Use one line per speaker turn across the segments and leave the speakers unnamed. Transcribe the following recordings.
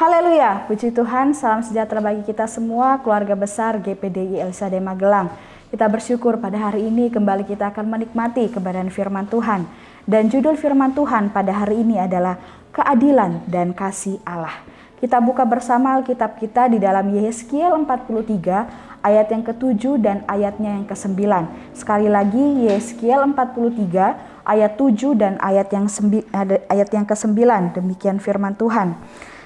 Haleluya, puji Tuhan, salam sejahtera bagi kita semua, keluarga besar GPDI LSAD Magelang. Kita bersyukur pada hari ini kembali kita akan menikmati kebenaran firman Tuhan. Dan judul firman Tuhan pada hari ini adalah keadilan dan kasih Allah. Kita buka bersama Alkitab kita di dalam Yehezkiel 43 ayat yang ke-7 dan ayatnya yang ke-9. Sekali lagi Yehezkiel 43 ayat 7 dan ayat yang ke-9. Demikian firman Tuhan.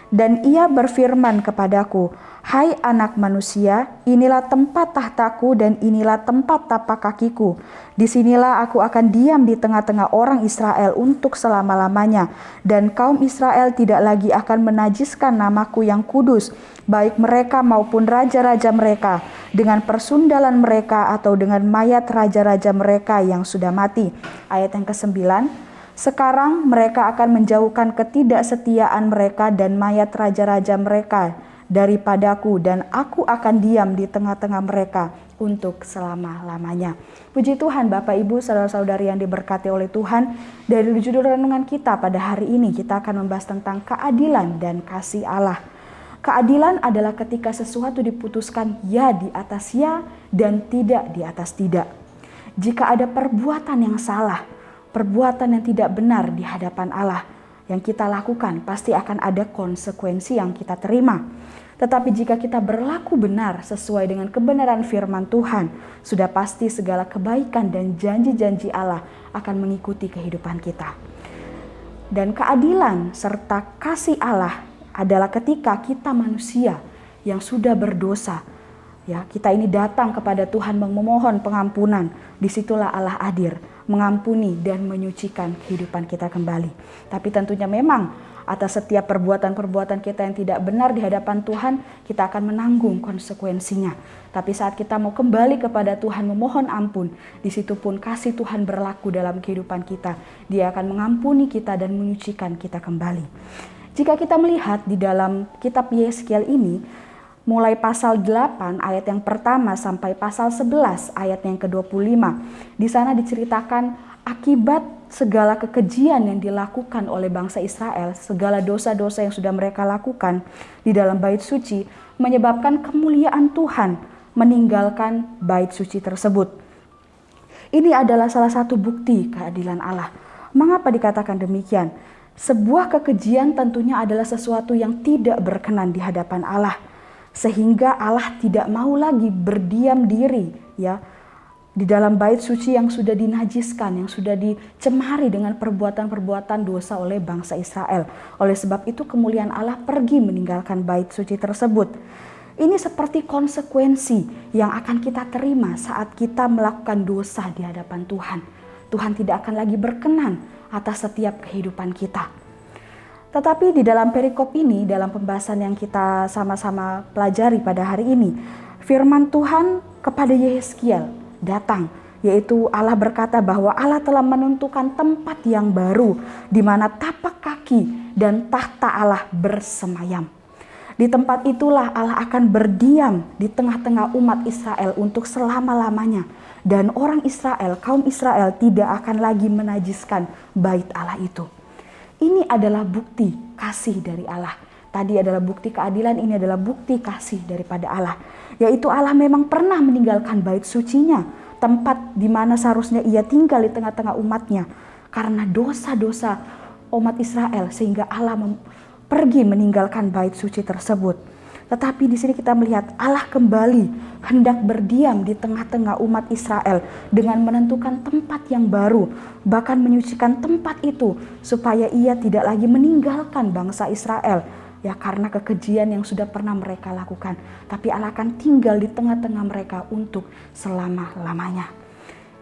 Dan ia berfirman kepadaku, "Hai anak manusia, inilah tempat tahtaku dan inilah tempat tapak kakiku. Disinilah aku akan diam di tengah-tengah orang Israel untuk selama-lamanya. Dan kaum Israel tidak lagi akan menajiskan namaku yang kudus, baik mereka maupun raja-raja mereka, dengan persundalan mereka atau dengan mayat raja-raja mereka yang sudah mati." Ayat yang ke-9. Sekarang mereka akan menjauhkan ketidaksetiaan mereka dan mayat raja-raja mereka daripadaku, dan aku akan diam di tengah-tengah mereka untuk selama-lamanya. Puji Tuhan, Bapak Ibu, saudara-saudari yang diberkati oleh Tuhan. Dari judul renungan kita pada hari ini, kita akan membahas tentang keadilan dan kasih Allah. Keadilan adalah ketika sesuatu diputuskan ya di atas ya dan tidak di atas tidak. Jika ada perbuatan yang salah, perbuatan yang tidak benar di hadapan Allah yang kita lakukan, pasti akan ada konsekuensi yang kita terima. Tetapi jika kita berlaku benar sesuai dengan kebenaran firman Tuhan, sudah pasti segala kebaikan dan janji-janji Allah akan mengikuti kehidupan kita. Dan keadilan serta kasih Allah adalah ketika kita manusia yang sudah berdosa, ya, kita ini datang kepada Tuhan memohon pengampunan. Disitulah Allah hadir, mengampuni dan menyucikan kehidupan kita kembali. Tapi tentunya memang atas setiap perbuatan-perbuatan kita yang tidak benar di hadapan Tuhan, kita akan menanggung konsekuensinya. Tapi saat kita mau kembali kepada Tuhan memohon ampun, di situ pun kasih Tuhan berlaku dalam kehidupan kita. Dia akan mengampuni kita dan menyucikan kita kembali. Jika kita melihat di dalam kitab Yehezkiel ini, mulai pasal 8 ayat yang pertama sampai pasal 11 ayat yang ke-25. Di sana diceritakan akibat segala kekejian yang dilakukan oleh bangsa Israel, segala dosa-dosa yang sudah mereka lakukan di dalam bait suci, menyebabkan kemuliaan Tuhan meninggalkan bait suci tersebut. Ini adalah salah satu bukti keadilan Allah. Mengapa dikatakan demikian? Sebuah kekejian tentunya adalah sesuatu yang tidak berkenan di hadapan Allah. Sehingga Allah tidak mau lagi berdiam diri, ya, di dalam bait suci yang sudah dinajiskan, yang sudah dicemari dengan perbuatan-perbuatan dosa oleh bangsa Israel. Oleh sebab itu kemuliaan Allah pergi meninggalkan bait suci tersebut. Ini seperti konsekuensi yang akan kita terima saat kita melakukan dosa di hadapan Tuhan. Tuhan tidak akan lagi berkenan atas setiap kehidupan kita. Tetapi di dalam perikop ini, dalam pembahasan yang kita sama-sama pelajari pada hari ini, firman Tuhan kepada Yehezkiel datang, yaitu Allah berkata bahwa Allah telah menentukan tempat yang baru di mana tapak kaki dan tahta Allah bersemayam. Di tempat itulah Allah akan berdiam di tengah-tengah umat Israel untuk selama-lamanya. Dan orang Israel, kaum Israel tidak akan lagi menajiskan bait Allah itu. Ini adalah bukti kasih dari Allah. Tadi adalah bukti keadilan, ini adalah bukti kasih daripada Allah. Yaitu Allah memang pernah meninggalkan bait sucinya, tempat di mana seharusnya ia tinggal di tengah-tengah umatnya. Karena dosa-dosa umat Israel sehingga Allah pergi meninggalkan bait suci tersebut. Tetapi di sini kita melihat Allah kembali hendak berdiam di tengah-tengah umat Israel dengan menentukan tempat yang baru, bahkan menyucikan tempat itu supaya ia tidak lagi meninggalkan bangsa Israel, ya, karena kekejian yang sudah pernah mereka lakukan. Tapi Allah akan tinggal di tengah-tengah mereka untuk selama-lamanya.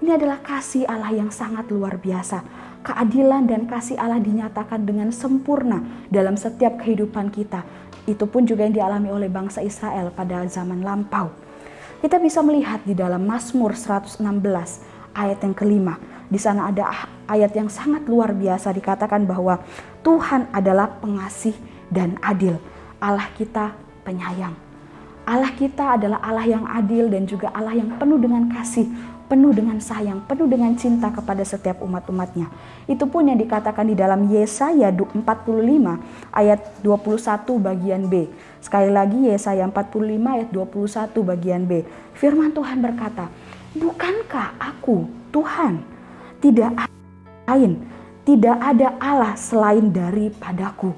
Ini adalah kasih Allah yang sangat luar biasa. Keadilan dan kasih Allah dinyatakan dengan sempurna dalam setiap kehidupan kita. Itu pun juga yang dialami oleh bangsa Israel pada zaman lampau. Kita bisa melihat di dalam Mazmur 116 ayat yang kelima. Di sana ada ayat yang sangat luar biasa, dikatakan bahwa Tuhan adalah pengasih dan adil. Allah kita penyayang. Allah kita adalah Allah yang adil dan juga Allah yang penuh dengan kasih penuh dengan sayang, penuh dengan cinta kepada setiap umat-umatnya. Itu pun yang dikatakan di dalam Yesaya 45 ayat 21 bagian B. Sekali lagi Yesaya 45 ayat 21 bagian B. Firman Tuhan berkata, bukankah aku Tuhan, tidak lain, tidak ada Allah selain daripadaku.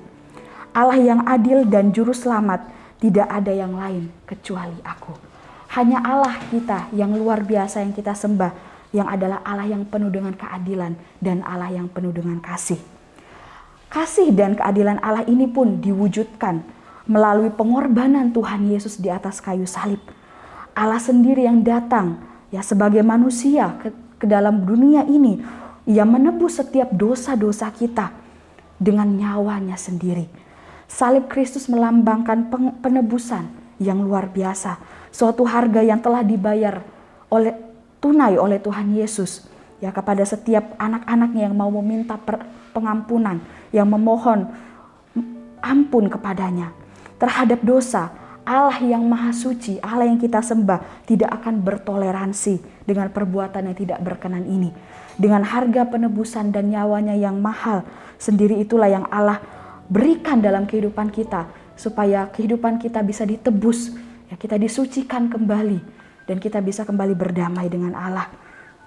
Allah yang adil dan juru selamat, tidak ada yang lain kecuali aku. Hanya Allah kita yang luar biasa yang kita sembah, yang adalah Allah yang penuh dengan keadilan dan Allah yang penuh dengan kasih. Kasih dan keadilan Allah ini pun diwujudkan melalui pengorbanan Tuhan Yesus di atas kayu salib. Allah sendiri yang datang ya sebagai manusia ke dalam dunia ini. Ia menebus setiap dosa-dosa kita dengan nyawanya sendiri. Salib Kristus melambangkan penebusan yang luar biasa. Suatu harga yang telah dibayar tunai oleh Tuhan Yesus ya kepada setiap anak-anaknya yang mau meminta pengampunan, yang memohon ampun kepadanya. Terhadap dosa, Allah yang maha suci, Allah yang kita sembah tidak akan bertoleransi dengan perbuatan yang tidak berkenan ini. Dengan harga penebusan dan nyawanya yang mahal, sendiri itulah yang Allah berikan dalam kehidupan kita, supaya kehidupan kita bisa ditebus, ya, kita disucikan kembali, dan kita bisa kembali berdamai dengan Allah.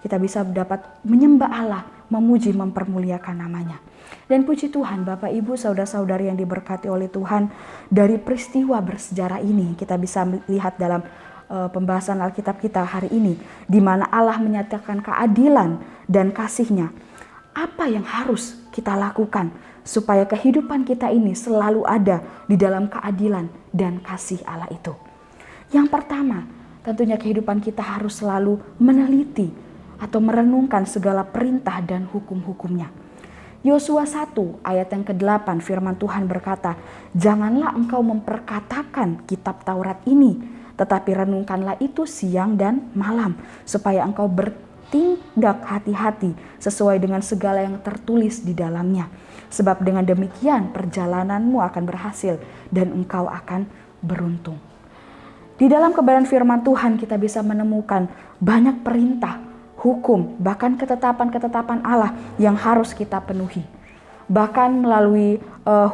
Kita bisa dapat menyembah Allah, memuji, mempermuliakan namanya. Dan puji Tuhan, Bapak, Ibu, saudara-saudari yang diberkati oleh Tuhan, dari peristiwa bersejarah ini kita bisa melihat dalam pembahasan Alkitab kita hari ini, di mana Allah menyatakan keadilan dan kasih-Nya. Apa yang harus kita lakukan supaya kehidupan kita ini selalu ada di dalam keadilan dan kasih Allah itu? Yang pertama, tentunya kehidupan kita harus selalu meneliti atau merenungkan segala perintah dan hukum-hukumnya. Yosua 1 ayat yang ke-8 firman Tuhan berkata, janganlah engkau memperkatakan kitab Taurat ini, tetapi renungkanlah itu siang dan malam, supaya engkau bertindak hati-hati sesuai dengan segala yang tertulis di dalamnya. Sebab dengan demikian perjalananmu akan berhasil dan engkau akan beruntung. Di dalam kebenaran firman Tuhan kita bisa menemukan banyak perintah, hukum, bahkan ketetapan-ketetapan Allah yang harus kita penuhi. Bahkan melalui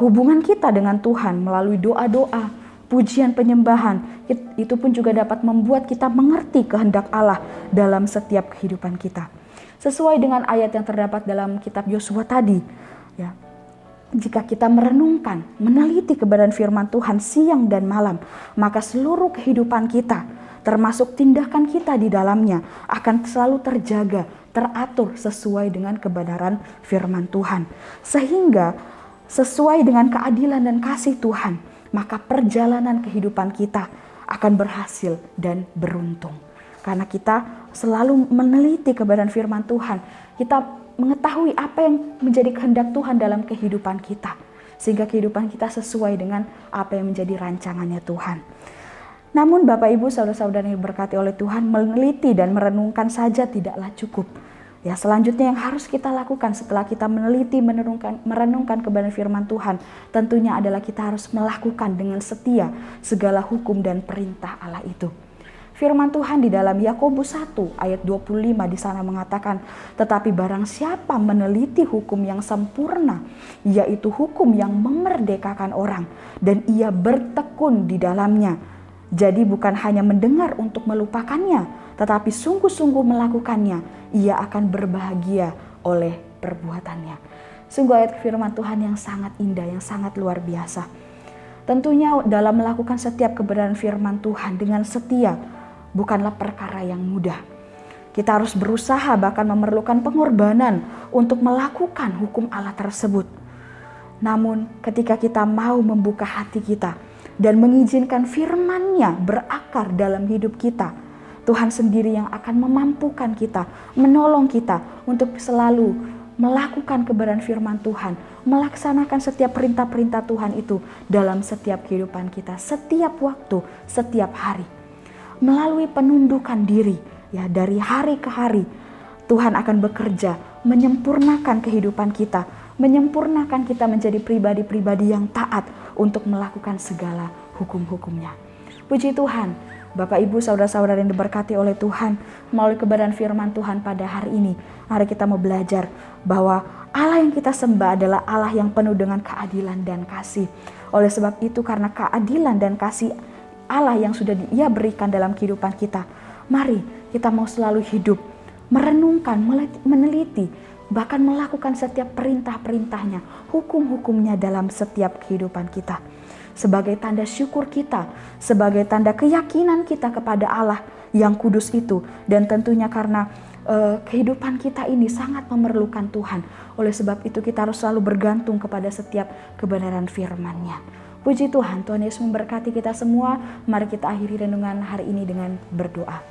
hubungan kita dengan Tuhan, melalui doa-doa, pujian, penyembahan, itu pun juga dapat membuat kita mengerti kehendak Allah dalam setiap kehidupan kita. Sesuai dengan ayat yang terdapat dalam kitab Yosua tadi, ya. Jika kita merenungkan, meneliti kebenaran firman Tuhan siang dan malam, maka seluruh kehidupan kita, termasuk tindakan kita di dalamnya, akan selalu terjaga, teratur sesuai dengan kebenaran firman Tuhan. Sehingga sesuai dengan keadilan dan kasih Tuhan, maka perjalanan kehidupan kita akan berhasil dan beruntung. Karena kita selalu meneliti kebenaran firman Tuhan, kita mengetahui apa yang menjadi kehendak Tuhan dalam kehidupan kita, sehingga kehidupan kita sesuai dengan apa yang menjadi rancangannya Tuhan. Namun Bapak, Ibu, saudara-saudari yang diberkati oleh Tuhan, meneliti dan merenungkan saja tidaklah cukup. Ya, selanjutnya yang harus kita lakukan setelah kita meneliti, merenungkan kebenaran firman Tuhan, tentunya adalah kita harus melakukan dengan setia segala hukum dan perintah Allah itu. Firman Tuhan di dalam Yakobus 1 ayat 25 di sana mengatakan, tetapi barang siapa meneliti hukum yang sempurna, yaitu hukum yang memerdekakan orang, dan ia bertekun di dalamnya. Jadi bukan hanya mendengar untuk melupakannya, tetapi sungguh-sungguh melakukannya, ia akan berbahagia oleh perbuatannya. Sungguh ayat firman Tuhan yang sangat indah, yang sangat luar biasa. Tentunya dalam melakukan setiap kebenaran firman Tuhan dengan setia, bukanlah perkara yang mudah. Kita harus berusaha, bahkan memerlukan pengorbanan untuk melakukan hukum Allah tersebut. Namun ketika kita mau membuka hati kita dan mengizinkan firman-Nya berakar dalam hidup kita, Tuhan sendiri yang akan memampukan kita, menolong kita untuk selalu melakukan kebenaran firman Tuhan, melaksanakan setiap perintah-perintah Tuhan itu dalam setiap kehidupan kita, setiap waktu, setiap hari. Melalui penundukan diri, ya, dari hari ke hari, Tuhan akan bekerja menyempurnakan kehidupan kita, menyempurnakan kita menjadi pribadi-pribadi yang taat untuk melakukan segala hukum-hukumnya. Puji Tuhan, Bapak, Ibu, saudara-saudara yang diberkati oleh Tuhan, melalui kebenaran firman Tuhan pada hari ini, mari kita mau belajar bahwa Allah yang kita sembah adalah Allah yang penuh dengan keadilan dan kasih. Oleh sebab itu, karena keadilan dan kasih Allah yang sudah Dia berikan dalam kehidupan kita, mari kita mau selalu hidup, merenungkan, meneliti, bahkan melakukan setiap perintah-perintahnya, hukum-hukumnya dalam setiap kehidupan kita. Sebagai tanda syukur kita, sebagai tanda keyakinan kita kepada Allah yang kudus itu. Dan tentunya karena kehidupan kita ini sangat memerlukan Tuhan. Oleh sebab itu kita harus selalu bergantung kepada setiap kebenaran firman-Nya. Puji Tuhan, Tuhan Yesus memberkati kita semua. Mari kita akhiri renungan hari ini dengan berdoa.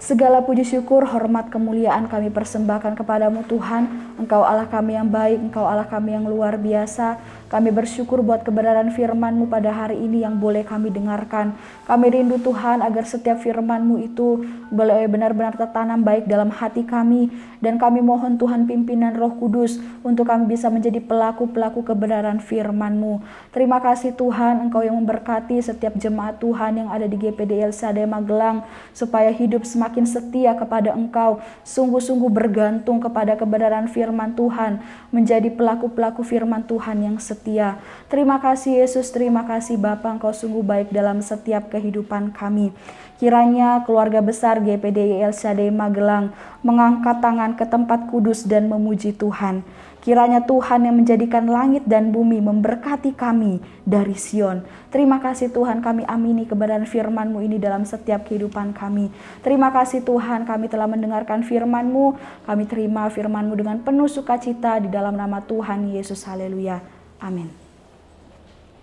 Segala puji syukur, hormat, kemuliaan kami persembahkan kepadamu Tuhan. Engkau Allah kami yang baik, Engkau Allah kami yang luar biasa. Kami bersyukur buat kebenaran firman-Mu pada hari ini yang boleh kami dengarkan. Kami rindu Tuhan agar setiap firman-Mu itu boleh benar-benar tertanam baik dalam hati kami. Dan kami mohon Tuhan pimpinan Roh Kudus untuk kami bisa menjadi pelaku-pelaku kebenaran firman-Mu. Terima kasih Tuhan, Engkau yang memberkati setiap jemaat Tuhan yang ada di GPD Elsade Magelang, supaya hidup semakin setia kepada Engkau, sungguh-sungguh bergantung kepada kebenaran firman Tuhan, menjadi pelaku-pelaku firman Tuhan yang setia. Terima kasih Yesus, terima kasih Bapa, Engkau sungguh baik dalam setiap kehidupan kami. Kiranya keluarga besar GPD Elsade Magelang mengangkat tangan ke tempat kudus dan memuji Tuhan. Kiranya Tuhan yang menjadikan langit dan bumi memberkati kami dari Sion. Terima kasih Tuhan, kami amini kebenaran firman-Mu ini dalam setiap kehidupan kami. Terima kasih Tuhan, kami telah mendengarkan firman-Mu. Kami terima firman-Mu dengan penuh sukacita di dalam nama Tuhan Yesus. Haleluya. Amin.